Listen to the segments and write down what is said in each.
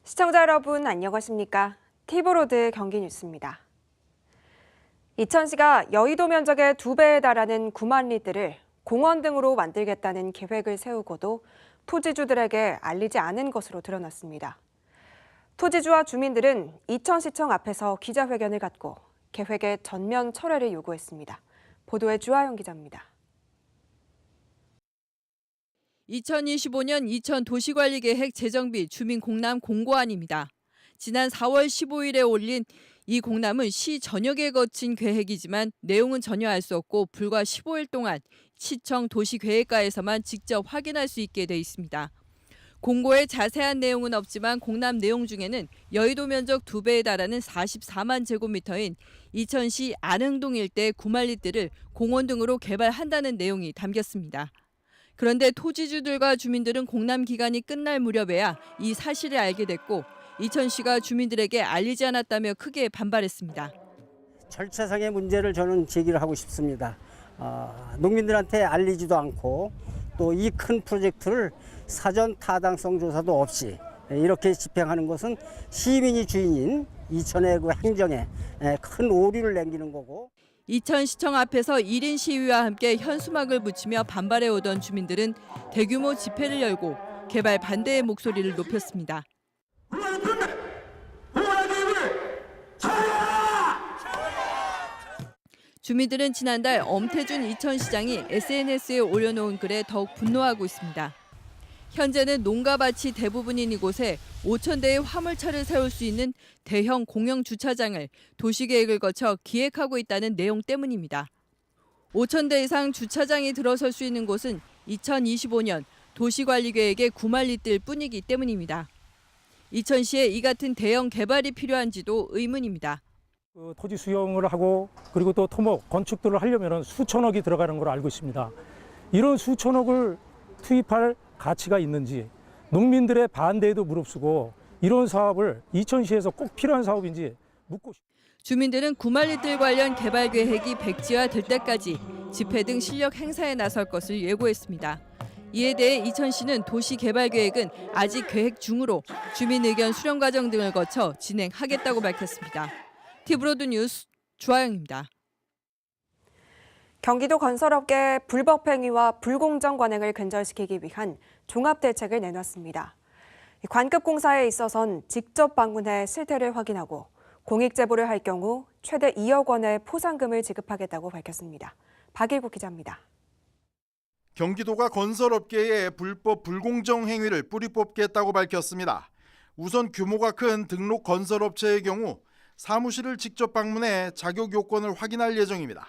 시청자 여러분 안녕하십니까? 티브로드 경기 뉴스입니다. 이천시가 여의도 면적의 2배에 달하는 9만 리들을 공원 등으로 만들겠다는 계획을 세우고도 토지주들에게 알리지 않은 것으로 드러났습니다. 토지주와 주민들은 이천시청 앞에서 기자회견을 갖고 계획의 전면 철회를 요구했습니다. 보도에 주하영 기자입니다. 2025년 이천도시관리계획 재정비 주민 공람 공고안입니다. 지난 4월 15일에 올린 이 공람은 시 전역에 거친 계획이지만 내용은 전혀 알 수 없고 불과 15일 동안 시청 도시계획과에서만 직접 확인할 수 있게 돼 있습니다. 공고에 자세한 내용은 없지만 공람 내용 중에는 여의도 면적 2배에 달하는 44만 제곱미터인 이천시 안흥동 일대 9만 리들을 공원 등으로 개발한다는 내용이 담겼습니다. 그런데 토지주들과 주민들은 공람 기간이 끝날 무렵에야 이 사실을 알게 됐고 이천시가 주민들에게 알리지 않았다며 크게 반발했습니다. 절차상의 문제를 저는 제기를 하고 싶습니다. 농민들한테 알리지도 않고 또 이 큰 프로젝트를 사전 타당성 조사도 없이 이렇게 집행하는 것은 시민이 주인인 이천의 그 행정에 큰 오류를 남기는 거고. 이천시청 앞에서 1인 시위와 함께 현수막을 붙이며 반발해오던 주민들은 대규모 집회를 열고 개발 반대의 목소리를 높였습니다. 주민들은 지난달 엄태준 이천시장이 SNS에 올려놓은 글에 더욱 분노하고 있습니다. 현재는 농가밭이 대부분인 이곳에 5천 대의 화물차를 세울 수 있는 대형 공영 주차장을 도시계획을 거쳐 기획하고 있다는 내용 때문입니다. 5천 대 이상 주차장이 들어설 수 있는 곳은 2025년 도시관리계획의 9만 리들 뿐이기 때문입니다. 이천시에 이 같은 대형 개발이 필요한지도 의문입니다. 토지 수용을 하고 그리고 또 토목, 건축들을 하려면 수천억이 들어가는 걸로 알고 있습니다. 이런 수천억을 투입할 가치가 있는지 농민들의 반대에도 무릅쓰고 이런 사업을 이천시에서 꼭 필요한 사업인지 묻고 싶습니다. 주민들은 9만 리들 관련 개발 계획이 백지화될 때까지 집회 등 실력 행사에 나설 것을 예고했습니다. 이에 대해 이천시는 도시개발계획은 아직 계획 중으로 주민 의견 수렴 과정 등을 거쳐 진행하겠다고 밝혔습니다. 티브로드 뉴스 주하영입니다. 경기도 건설업계의 불법 행위와 불공정 관행을 근절시키기 위한 종합대책을 내놨습니다. 관급공사에 있어선 직접 방문해 실태를 확인하고 공익 제보를 할 경우 최대 2억 원의 포상금을 지급하겠다고 밝혔습니다. 박일국 기자입니다. 경기도가 건설업계의 불법 불공정 행위를 뿌리 뽑겠다고 밝혔습니다. 우선 규모가 큰 등록 건설업체의 경우 사무실을 직접 방문해 자격 요건을 확인할 예정입니다.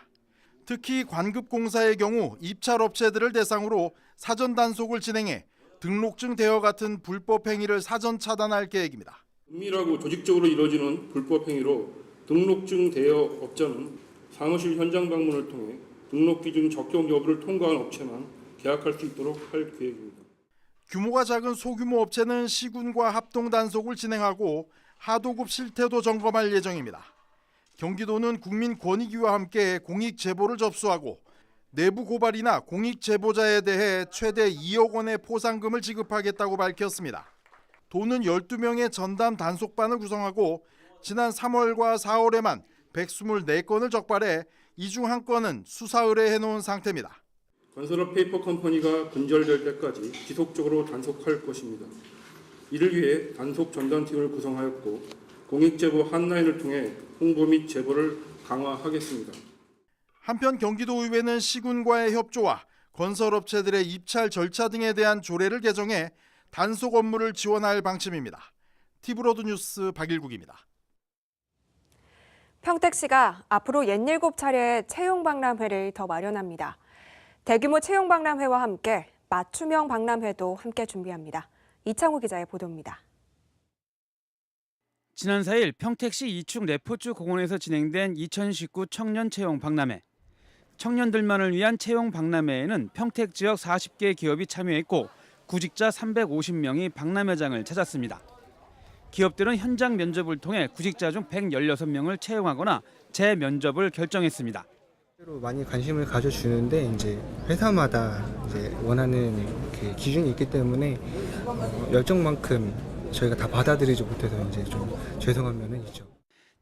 특히 관급공사의 경우 입찰업체들을 대상으로 사전 단속을 진행해 등록증 대여 같은 불법 행위를 사전 차단할 계획입니다. 은밀하고 조직적으로 이루어지는 불법 행위로 등록증 대여 업자는 사무실 현장 방문을 통해 등록 기준 적격 여부를 통과한 업체만 계약할 수 있도록 할 계획입니다. 규모가 작은 소규모 업체는 시군과 합동 단속을 진행하고 하도급 실태도 점검할 예정입니다. 경기도는 국민권익위와 함께 공익 제보를 접수하고 내부 고발이나 공익 제보자에 대해 최대 2억 원의 포상금을 지급하겠다고 밝혔습니다. 도는 12명의 전담 단속반을 구성하고 지난 3월과 4월에만 124건을 적발해 이 중 한 건은 수사 의뢰해 놓은 상태입니다. 건설업 페이퍼 컴퍼니가 근절될 때까지 지속적으로 단속할 것입니다. 이를 위해 단속 전담팀을 구성하였고 공익제보 핫라인을 통해 홍보 및 제보를 강화하겠습니다. 한편 경기도의회는 시군과의 협조와 건설업체들의 입찰 절차 등에 대한 조례를 개정해 단속 업무를 지원할 방침입니다. 티브로드 뉴스 박일국입니다. 평택시가 앞으로 67차례의 채용박람회를 더 마련합니다. 대규모 채용박람회와 함께 맞춤형 박람회도 함께 준비합니다. 이창우 기자의 보도입니다. 지난 4일 평택시 이축 레포츠 공원에서 진행된 2019 청년 채용 박람회. 청년들만을 위한 채용 박람회에는 평택 지역 40개 기업이 참여했고 구직자 350명이 박람회장을 찾았습니다. 기업들은 현장 면접을 통해 구직자 중 116명을 채용하거나 재면접을 결정했습니다. 많이 관심을 가져주는데 이제 회사마다 이제 원하는 기준이 있기 때문에 열정만큼 저희가 다 받아들이지 못해서 이제 좀 죄송한 면은 있죠.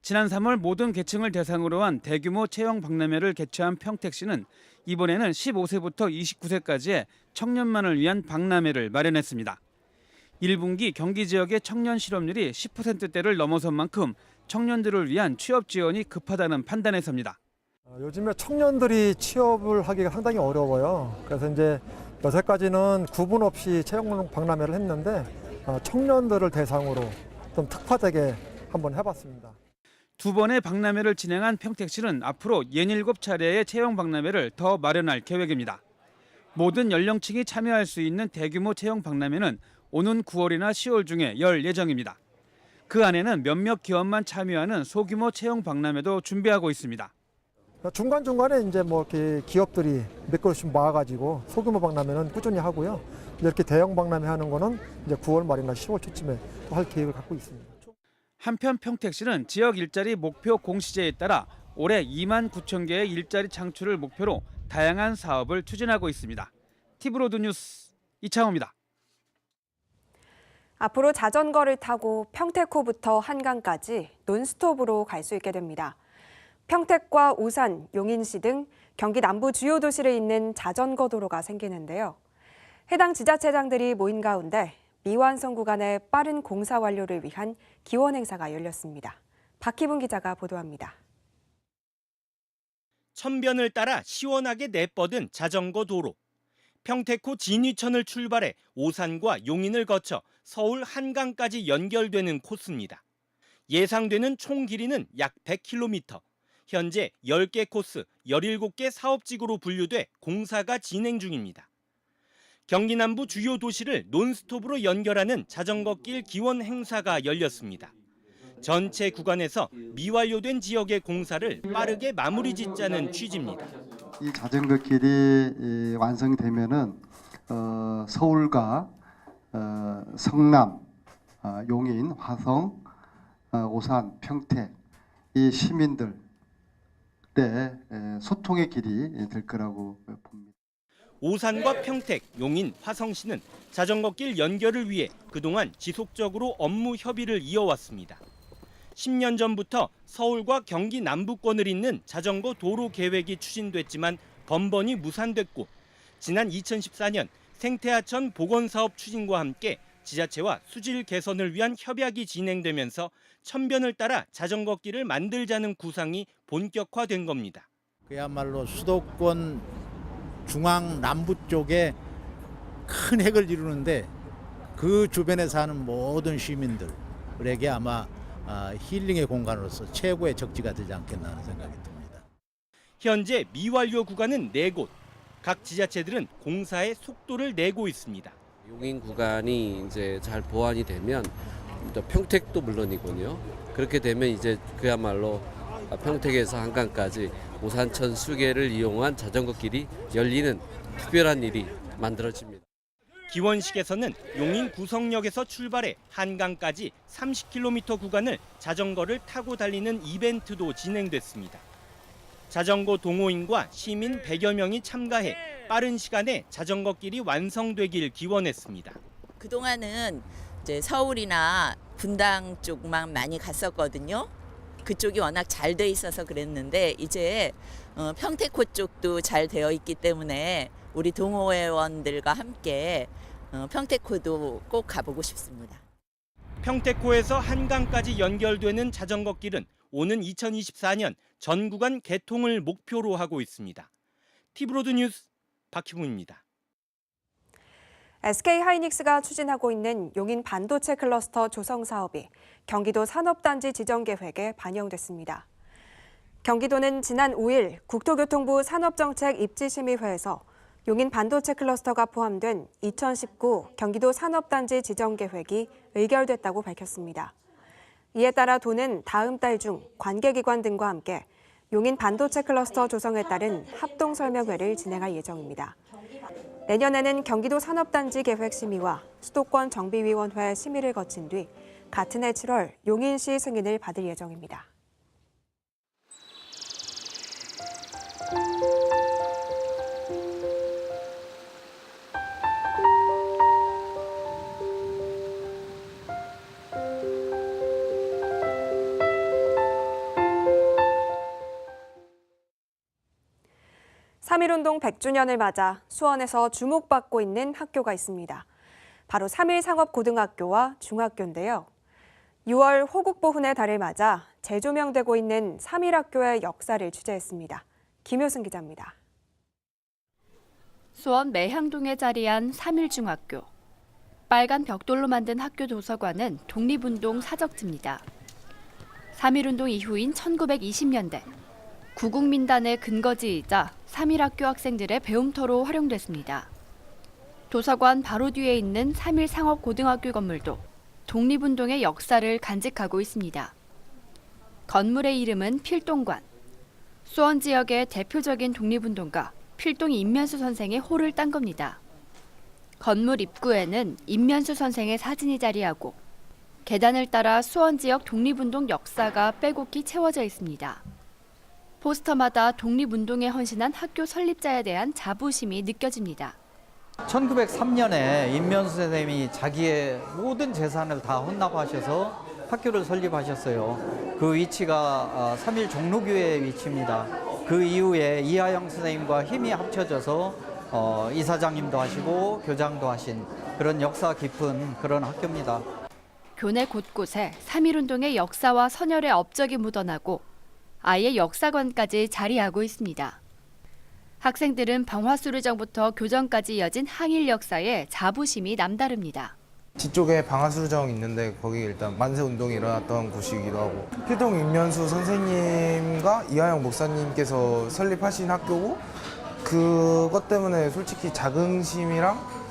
지난 3월 모든 계층을 대상으로 한 대규모 채용 박람회를 개최한 평택시는 이번에는 15세부터 29세까지의 청년만을 위한 박람회를 마련했습니다. 1분기 경기 지역의 청년 실업률이 10%대를 넘어선 만큼 청년들을 위한 취업 지원이 급하다는 판단에서입니다. 요즘에 청년들이 취업을 하기가 상당히 어려워요. 그래서 이제 여태까지는 구분 없이 채용 박람회를 했는데 청년들을 대상으로 좀 특화되게 한번 해봤습니다. 두 번의 박람회를 진행한 평택시는 앞으로 67차례의 채용 박람회를 더 마련할 계획입니다. 모든 연령층이 참여할 수 있는 대규모 채용 박람회는 오는 9월이나 10월 중에 열 예정입니다. 그 안에는 몇몇 기업만 참여하는 소규모 채용 박람회도 준비하고 있습니다. 중간중간에 이제 뭐 이렇게 기업들이 몇 그릇씩 모아가지고 소규모 박람회는 꾸준히 하고요. 이렇게 대형 박람회 하는 거는 이제 9월 말이나 10월 초쯤에 또 할 계획을 갖고 있습니다. 한편 평택시는 지역 일자리 목표 공시제에 따라 올해 2만 9천 개의 일자리 창출을 목표로 다양한 사업을 추진하고 있습니다. 티브로드 뉴스 이창호입니다. 앞으로 자전거를 타고 평택호부터 한강까지 논스톱으로 갈 수 있게 됩니다. 평택과 오산, 용인시 등 경기 남부 주요 도시를 잇는 자전거 도로가 생기는데요. 해당 지자체장들이 모인 가운데 미완성 구간의 빠른 공사 완료를 위한 기원 행사가 열렸습니다. 박희분 기자가 보도합니다. 천변을 따라 시원하게 내뻗은 자전거 도로. 평택호 진위천을 출발해 오산과 용인을 거쳐 서울 한강까지 연결되는 코스입니다. 예상되는 총 길이는 약 100km. 현재 10개 코스, 17개 사업지구로 분류돼 공사가 진행 중입니다. 경기 남부 주요 도시를 논스톱으로 연결하는 자전거길 기원 행사가 열렸습니다. 전체 구간에서 미완료된 지역의 공사를 빠르게 마무리 짓자는 취지입니다. 이 자전거 길이 완성되면은 서울과 성남, 용인, 화성, 오산, 평택 이 시민들의 소통의 길이 될 거라고 봅니다. 오산과 평택, 용인, 화성시는 자전거길 연결을 위해 그동안 지속적으로 업무 협의를 이어왔습니다. 10년 전부터 서울과 경기 남부권을 잇는 자전거 도로 계획이 추진됐지만 번번이 무산됐고 지난 2014년 생태하천 복원사업 추진과 함께 지자체와 수질 개선을 위한 협약이 진행되면서 천변을 따라 자전거길을 만들자는 구상이 본격화된 겁니다. 그야말로 수도권 중앙 남부 쪽에 큰 획을 이루는데 그 주변에 사는 모든 시민들에게 아마 힐링의 공간으로서 최고의 적지가 되지 않겠나 하는 생각이 듭니다. 현재 미완료 구간은 4곳. 각 지자체들은 공사의 속도를 내고 있습니다. 용인 구간이 이제 잘 보완이 되면 평택도 물론이군요. 그렇게 되면 이제 그야말로 평택에서 한강까지 오산천 수계를 이용한 자전거길이 열리는 특별한 일이 만들어집니다. 기원식에서는 용인 구성역에서 출발해 한강까지 30km 구간을 자전거를 타고 달리는 이벤트도 진행됐습니다. 자전거 동호인과 시민 100여 명이 참가해 빠른 시간에 자전거길이 완성되길 기원했습니다. 그동안은 이제 서울이나 분당 쪽만 많이 갔었거든요. 그쪽이 워낙 잘 돼 있어서 그랬는데 이제 평택호 쪽도 잘 되어 있기 때문에 우리 동호회원들과 함께 평택호도 꼭 가보고 싶습니다. 평택호에서 한강까지 연결되는 자전거길은 오는 2024년 전 구간 개통을 목표로 하고 있습니다. 티브로드 뉴스 박희문입니다. SK하이닉스가 추진하고 있는 용인 반도체 클러스터 조성 사업이 경기도 산업단지 지정 계획에 반영됐습니다. 경기도는 지난 5일 국토교통부 산업정책 입지심의회에서 용인 반도체 클러스터가 포함된 2019 경기도 산업단지 지정 계획이 의결됐다고 밝혔습니다. 이에 따라 도는 다음 달 중 관계기관 등과 함께 용인 반도체 클러스터 조성에 따른 합동설명회를 진행할 예정입니다. 내년에는 경기도 산업단지 계획 심의와 수도권 정비위원회 심의를 거친 뒤 같은 해 7월 용인시 승인을 받을 예정입니다. 3.1운동 100주년을 맞아 수원에서 주목받고 있는 학교가 있습니다. 바로 3.1상업고등학교와 중학교인데요. 6월 호국보훈의 달을 맞아 재조명되고 있는 3.1학교의 역사를 취재했습니다. 김효승 기자입니다. 수원 매향동에 자리한 3.1중학교. 빨간 벽돌로 만든 학교 도서관은 독립운동 사적지입니다. 3.1운동 이후인 1920년대 구국민단의 근거지이자 3.1학교 학생들의 배움터로 활용됐습니다. 도서관 바로 뒤에 있는 3.1상업고등학교 건물도 독립운동의 역사를 간직하고 있습니다. 건물의 이름은 필동관. 수원 지역의 대표적인 독립운동가 필동 임면수 선생의 호를 딴 겁니다. 건물 입구에는 임면수 선생의 사진이 자리하고 계단을 따라 수원 지역 독립운동 역사가 빼곡히 채워져 있습니다. 포스터마다 독립운동에 헌신한 학교 설립자에 대한 자부심이 느껴집니다. 1903년에 임면수 선생님이 자기의 모든 재산을 다 헌납하셔서 학교를 설립하셨어요. 그 위치가 3.1 종로교회의 위치입니다. 그 이후에 이하영 선생님과 힘이 합쳐져서 이사장님도 하시고 교장도 하신 그런 역사 깊은 그런 학교입니다. 교내 곳곳에 3.1운동의 역사와 선열의 업적이 묻어나고 아예 역사관까지 자리하고 있습니다. 학생들은 방화수루정부터 교정까지 이어진 항일 역사에 자부심이 남다릅니다. 뒤쪽에 방화수루정 있는데 거기 일단 만세운동이 일어났던 곳이기도 하고 필동 임면수 선생님과 이하영 목사님께서 설립하신 학교고 그것 때문에 솔직히 자긍심이랑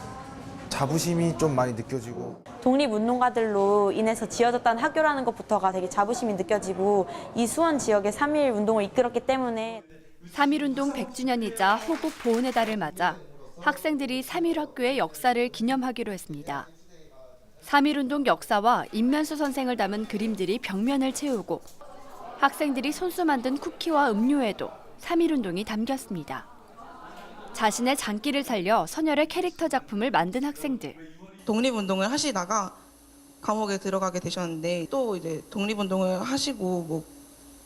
자부심이 좀 많이 느껴지고 독립운동가들로 인해서 지어졌다는 학교라는 것부터가 되게 자부심이 느껴지고 이 수원 지역의 3.1 운동을 이끌었기 때문에 3.1운동 100주년이자 호국 보훈의 달을 맞아 학생들이 3.1학교의 역사를 기념하기로 했습니다. 3.1운동 역사와 임면수 선생을 담은 그림들이 벽면을 채우고 학생들이 손수 만든 쿠키와 음료에도 3.1운동이 담겼습니다. 자신의 장기를 살려 선열의 캐릭터 작품을 만든 학생들. 독립운동을 하시다가 감옥에 들어가게 되셨는데 또 이제 독립운동을 하시고 뭐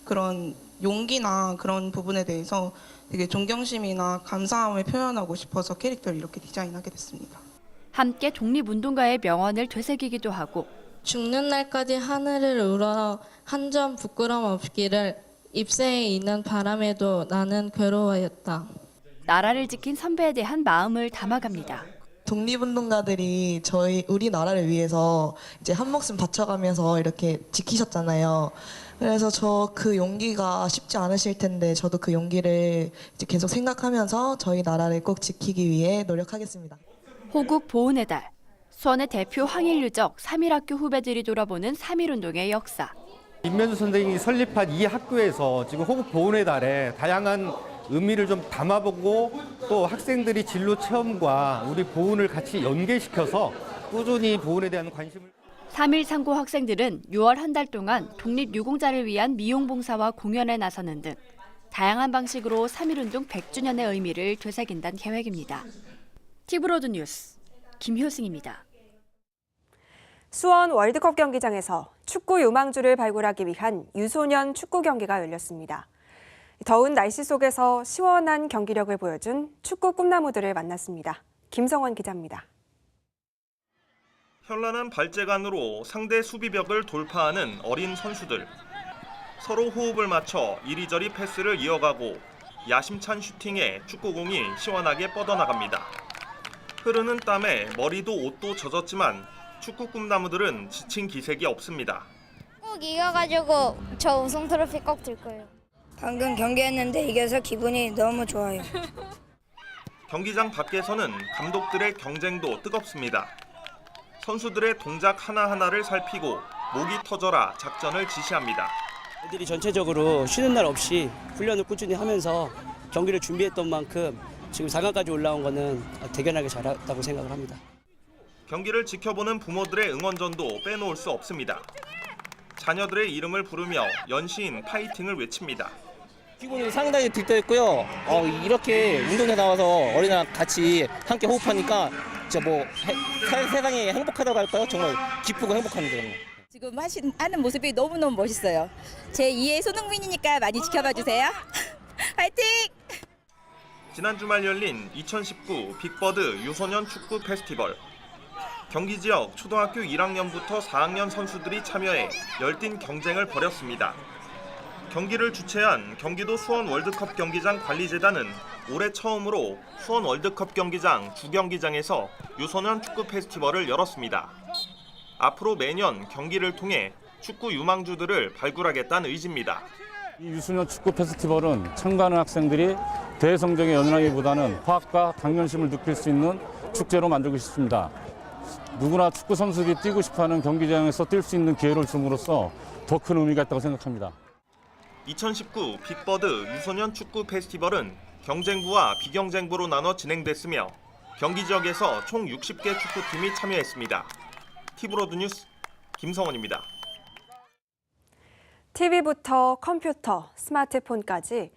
그런 용기나 그런 부분에 대해서 되게 존경심이나 감사함을 표현하고 싶어서 캐릭터를 이렇게 디자인하게 됐습니다. 함께 독립운동가의 명언을 되새기기도 하고 죽는 날까지 하늘을 우러러 한 점 부끄럼 없기를 입새에 있는 바람에도 나는 괴로워했다. 나라를 지킨 선배에 대한 마음을 담아갑니다. 독립운동가들이 우리나라를 위해서 이제 한 목숨 바쳐가면서 이렇게 지키셨잖아요. 그래서 저 그 용기가 쉽지 않으실 텐데 저도 그 용기를 이제 계속 생각하면서 저희 나라를 꼭 지키기 위해 노력하겠습니다. 호국 보훈의 달, 수원의 대표 항일 유적 3.1학교 후배들이 돌아보는 3.1운동의 역사. 임면수 선생님이 설립한 이 학교에서 지금 호국 보훈의 달에 다양한 의미를 좀 담아보고 또 학생들이 진로 체험과 우리 보훈을 같이 연계시켜서 꾸준히 보훈에 대한 관심을 3.1 상고 학생들은 6월 한 달 동안 독립유공자를 위한 미용봉사와 공연에 나서는 등 다양한 방식으로 3.1운동 100주년의 의미를 되새긴다는 계획입니다. 티브로드 뉴스 김효승입니다. 수원 월드컵 경기장에서 축구 유망주를 발굴하기 위한 유소년 축구 경기가 열렸습니다. 더운 날씨 속에서 시원한 경기력을 보여준 축구 꿈나무들을 만났습니다. 김성원 기자입니다. 현란한 발재간으로 상대 수비벽을 돌파하는 어린 선수들. 서로 호흡을 맞춰 이리저리 패스를 이어가고 야심찬 슈팅에 축구공이 시원하게 뻗어나갑니다. 흐르는 땀에 머리도 옷도 젖었지만 축구 꿈나무들은 지친 기색이 없습니다. 꼭 이겨가지고 저 우승 트로피 꼭 들 거예요. 방금 경기했는데 이겨서 기분이 너무 좋아요. 경기장 밖에서는 감독들의 경쟁도 뜨겁습니다. 선수들의 동작 하나하나를 살피고 목이 터져라 작전을 지시합니다. 애들이 전체적으로 쉬는 날 없이 훈련을 꾸준히 하면서 경기를 준비했던 만큼 지금 4강까지 올라온 거는 대견하게 잘했다고 생각을 합니다. 경기를 지켜보는 부모들의 응원전도 빼놓을 수 없습니다. 자녀들의 이름을 부르며 연신 파이팅을 외칩니다. 기분이 상당히 들떠있고요. 이렇게 운동에 나와서 어린이랑 같이 함께 호흡하니까 진짜 세상에 행복하다고 할까요? 정말 기쁘고 행복합니다. 지금 하는 모습이 너무너무 멋있어요. 제 2의 손흥민이니까 많이 지켜봐 주세요. 화이팅! 지난 주말 열린 2019 빅버드 유소년 축구 페스티벌. 경기 지역 초등학교 1학년부터 4학년 선수들이 참여해 열띤 경쟁을 벌였습니다. 경기를 주최한 경기도 수원 월드컵 경기장 관리재단은 올해 처음으로 수원 월드컵 경기장 주경기장에서 유소년 축구 페스티벌을 열었습니다. 앞으로 매년 경기를 통해 축구 유망주들을 발굴하겠다는 의지입니다. 이 유소년 축구 페스티벌은 참가하는 학생들이 대성적에 연연하기보다는 화합과 당연심을 느낄 수 있는 축제로 만들고 싶습니다. 누구나 축구 선수들이 뛰고 싶어하는 경기장에서 뛸 수 있는 기회를 줌으로써 더 큰 의미가 있다고 생각합니다. 2019 빅버드 유소년 축구 페스티벌은 경쟁부와 비경쟁부로 나눠 진행됐으며 경기 지역에서 총 60개 축구팀이 참여했습니다. 티브로드 뉴스 김성원입니다. TV부터 컴퓨터, 스마트폰까지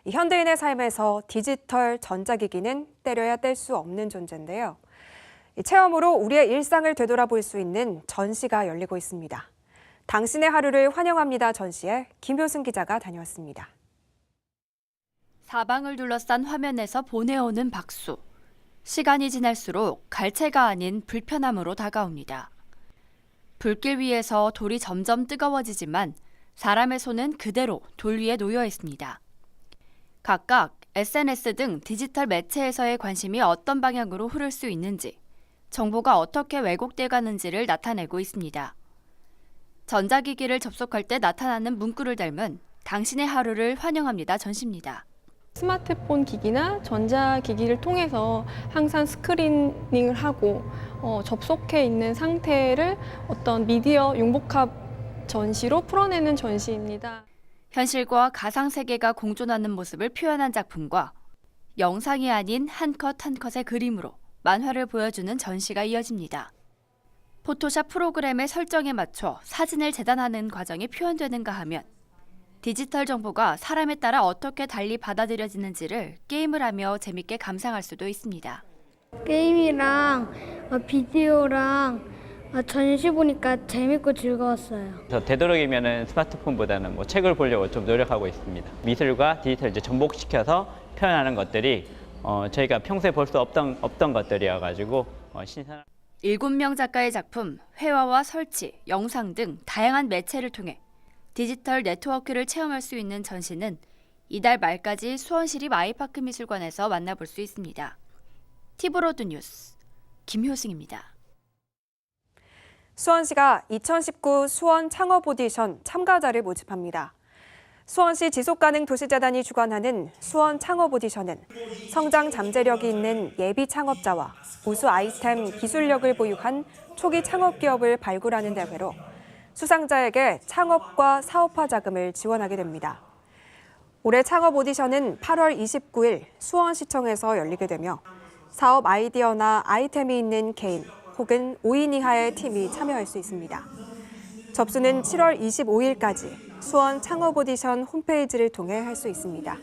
현대인의 삶에서 디지털 전자기기는 때려야 뗄 수 없는 존재인데요. 이 체험으로 우리의 일상을 되돌아볼 수 있는 전시가 열리고 있습니다. 당신의 하루를 환영합니다 전시에 김효승 기자가 다녀왔습니다. 사방을 둘러싼 화면에서 보내오는 박수. 시간이 지날수록 갈채가 아닌 불편함으로 다가옵니다. 불길 위에서 돌이 점점 뜨거워지지만 사람의 손은 그대로 돌 위에 놓여 있습니다. 각각 SNS 등 디지털 매체에서의 관심이 어떤 방향으로 흐를 수 있는지, 정보가 어떻게 왜곡돼 가는지를 나타내고 있습니다. 전자기기를 접속할 때 나타나는 문구를 닮은 당신의 하루를 환영합니다 전시입니다. 스마트폰 기기나 전자기기를 통해서 항상 스크리닝을 하고 접속해 있는 상태를 어떤 미디어 융복합 전시로 풀어내는 전시입니다. 현실과 가상세계가 공존하는 모습을 표현한 작품과 영상이 아닌 한 컷 한 컷의 그림으로 만화를 보여주는 전시가 이어집니다. 포토샵 프로그램의 설정에 맞춰 사진을 재단하는 과정이 표현되는가 하면 디지털 정보가 사람에 따라 어떻게 달리 받아들여지는지를 게임을 하며 재밌게 감상할 수도 있습니다. 게임이랑 비디오랑 전시 보니까 재밌고 즐거웠어요. 저 되도록이면 스마트폰보다는 책을 보려고 좀 노력하고 있습니다. 미술과 디지털 이제 접목시켜서 표현하는 것들이 저희가 평소에 볼 수 없던 것들이어가지고 신선한. 7명 작가의 작품, 회화와 설치, 영상 등 다양한 매체를 통해 디지털 네트워크를 체험할 수 있는 전시는 이달 말까지 수원시립 아이파크 미술관에서 만나볼 수 있습니다. 티브로드 뉴스 김효승입니다. 수원시가 2019 수원 창업 오디션 참가자를 모집합니다. 수원시 지속가능도시재단이 주관하는 수원 창업 오디션은 성장 잠재력이 있는 예비 창업자와 우수 아이템 기술력을 보유한 초기 창업 기업을 발굴하는 대회로 수상자에게 창업과 사업화 자금을 지원하게 됩니다. 올해 창업 오디션은 8월 29일 수원시청에서 열리게 되며 사업 아이디어나 아이템이 있는 개인 혹은 5인 이하의 팀이 참여할 수 있습니다. 접수는 7월 25일까지 수원 창업 오디션 홈페이지를 통해 할 수 있습니다.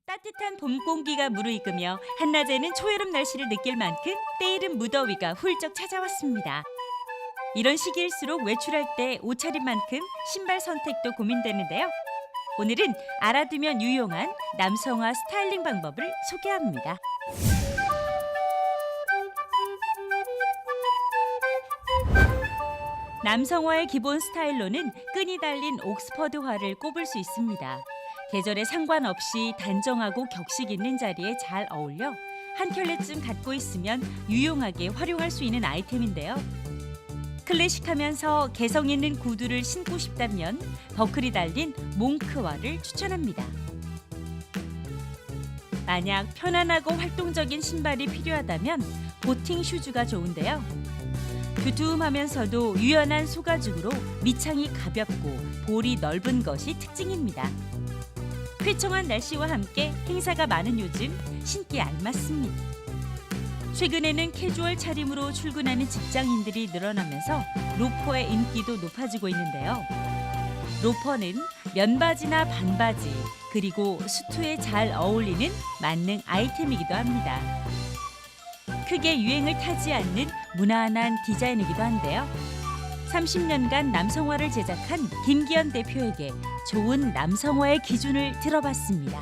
따뜻한 봄 공기가 무르익으며 한낮에는 초여름 날씨를 느낄 만큼 때이른 무더위가 훌쩍 찾아왔습니다. 이런 시기일수록 외출할 때 옷차림만큼 신발 선택도 고민되는데요. 오늘은 알아두면 유용한 남성화 스타일링 방법을 소개합니다. 남성화의 기본 스타일로는 끈이 달린 옥스퍼드화를 꼽을 수 있습니다. 계절에 상관없이 단정하고 격식 있는 자리에 잘 어울려 한 켤레쯤 갖고 있으면 유용하게 활용할 수 있는 아이템인데요. 클래식하면서 개성 있는 구두를 신고 싶다면 버클이 달린 몽크화를 추천합니다. 만약 편안하고 활동적인 신발이 필요하다면 보팅 슈즈가 좋은데요. 두툼하면서도 유연한 소가죽으로 밑창이 가볍고 볼이 넓은 것이 특징입니다. 쾌청한 날씨와 함께 행사가 많은 요즘 신기 알맞습니다. 최근에는 캐주얼 차림으로 출근하는 직장인들이 늘어나면서 로퍼의 인기도 높아지고 있는데요. 로퍼는 면바지나 반바지 그리고 수트에 잘 어울리는 만능 아이템이기도 합니다. 크게 유행을 타지 않는 무난한 디자인이기도 한데요. 30년간 남성화를 제작한 김기현 대표에게 좋은 남성화의 기준을 들어봤습니다.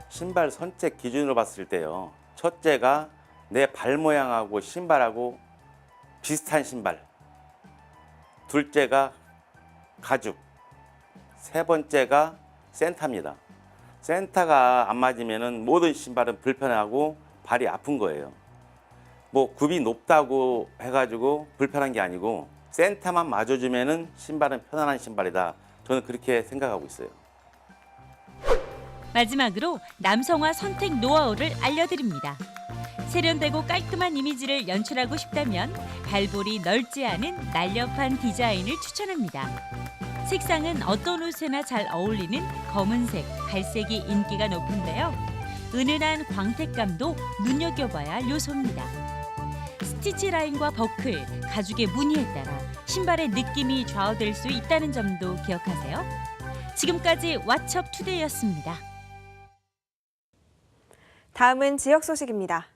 신발 선택 기준으로 봤을 때요. 첫째가 내 발 모양하고 신발하고 비슷한 신발. 둘째가 가죽. 세 번째가 센터입니다. 센터가 안 맞으면 모든 신발은 불편하고 발이 아픈 거예요. 뭐 굽이 높다고 해가지고 불편한 게 아니고 센터만 맞아주면 신발은 편안한 신발이다. 저는 그렇게 생각하고 있어요. 마지막으로 남성화 선택 노하우를 알려드립니다. 세련되고 깔끔한 이미지를 연출하고 싶다면 발볼이 넓지 않은 날렵한 디자인을 추천합니다. 색상은 어떤 옷에나 잘 어울리는 검은색, 갈색이 인기가 높은데요. 은은한 광택감도 눈여겨봐야 할 요소입니다. 스티치 라인과 버클, 가죽의 무늬에 따라 신발의 느낌이 좌우될 수 있다는 점도 기억하세요. 지금까지 왓츠업 투데이였습니다. 다음은 지역 소식입니다.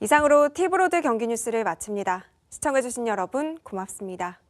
이상으로 티브로드 경기 뉴스를 마칩니다. 시청해주신 여러분 고맙습니다.